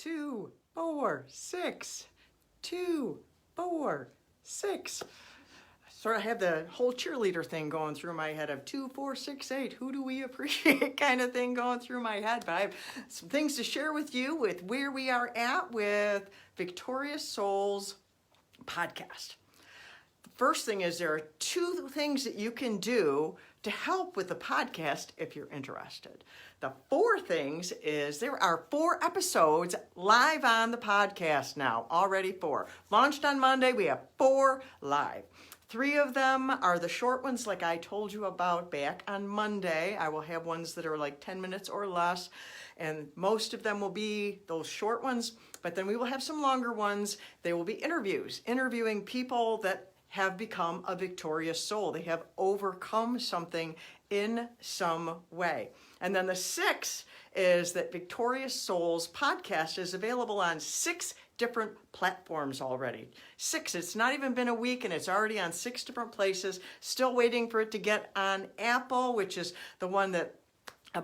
2, 4, 6, 2, 4, 6. Sort of have the whole cheerleader thing going through my head of 2, 4, 6, 8. Who do we appreciate kind of thing going through my head. But I have some things to share with you with where we are at with Victorious Souls podcast. The first thing is there are 2 things that you can do to help with the podcast if you're interested. The 4 things is there are 4 episodes live on the podcast now, already 4. Launched on Monday, we have 4 live. 3 of them are the short ones like I told you about back on Monday. I will have ones that are like 10 minutes or less, and most of them will be those short ones, but then we will have some longer ones. They will be interviews, interviewing people that have become a victorious soul. They have overcome something in some way. And then the 6 is that Victorious Souls podcast is available on 6 different platforms already. 6, it's not even been a week and it's already on 6 different places. Still waiting for it to get on Apple, which is the one that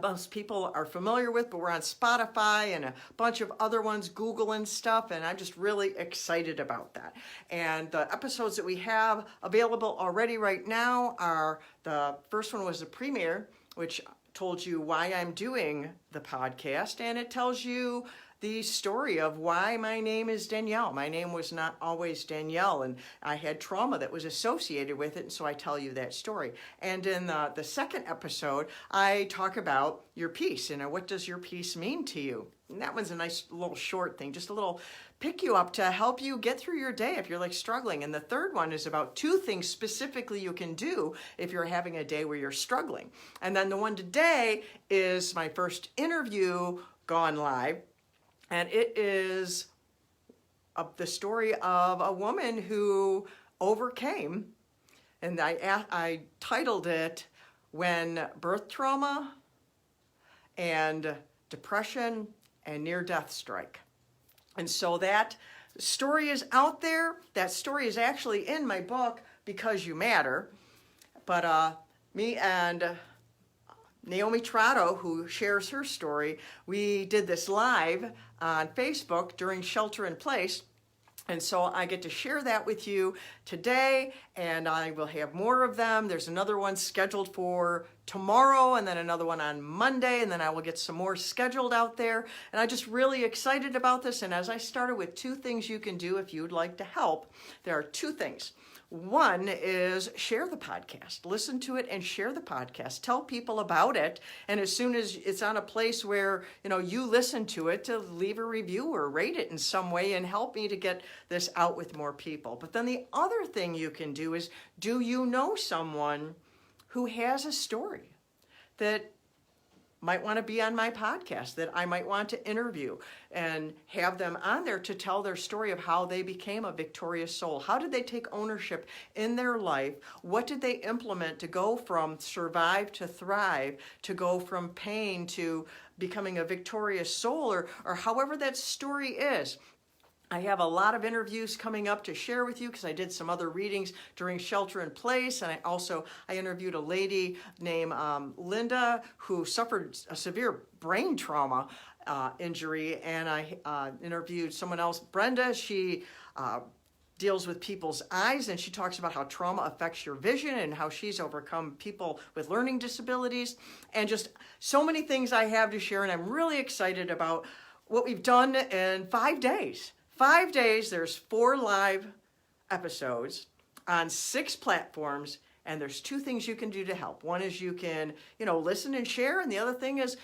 most people are familiar with, but we're on Spotify and a bunch of other ones, Google and stuff, and I'm just really excited about that. And the episodes that we have available already right now are, the first one was the premiere, which told you why I'm doing the podcast, and it tells you the story of why my name is Danielle. My name was not always Danielle, and I had trauma that was associated with it, and so I tell you that story. And in the second episode, I talk about your peace, and what does your peace mean to you? And that one's a nice little short thing, just a little pick you up to help you get through your day if you're like struggling. And the third one is about 2 things specifically you can do if you're having a day where you're struggling. And then the one today is my first interview gone live. And it is the story of a woman who overcame, and I titled it When Birth Trauma and Depression and Near-Death Strike. And so that story is out there. That story is actually in my book, Because You Matter. But me and Naomi Trotto, who shares her story, we did this live on Facebook during Shelter in Place. And so I get to share that with you today, and I will have more of them. There's another one scheduled for tomorrow, and then another one on Monday, and then I will get some more scheduled out there. And I'm just really excited about this. And as I started with 2 things you can do if you'd like to help, there are 2 things. One is share the podcast, listen to it and share the podcast, tell people about it. And as soon as it's on a place where, you listen to it, to leave a review or rate it in some way and help me to get this out with more people. But then the other thing you can do is, do you know someone who has a story that might want to be on my podcast, that I might want to interview and have them on there to tell their story of how they became a victorious soul? How did they take ownership in their life? What did they implement to go from survive to thrive, to go from pain to becoming a victorious soul, or however that story is? I have a lot of interviews coming up to share with you because I did some other readings during Shelter in Place. And I interviewed a lady named Linda who suffered a severe brain trauma injury. And I interviewed someone else, Brenda. She deals with people's eyes, and she talks about how trauma affects your vision and how she's overcome people with learning disabilities, and just so many things I have to share. And I'm really excited about what we've done in 5 days. 5 days, there's 4 live episodes on 6 platforms, and there's 2 things you can do to help. One is you can, listen and share, and the other thing is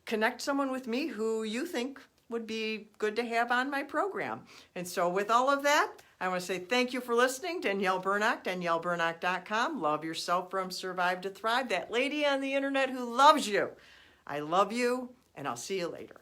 connect someone with me who you think would be good to have on my program. And so with all of that, I want to say thank you for listening. Danielle Burnock, DanielleBurnock.com. Love yourself from Survive to Thrive. That lady on the internet who loves you. I love you, and I'll see you later.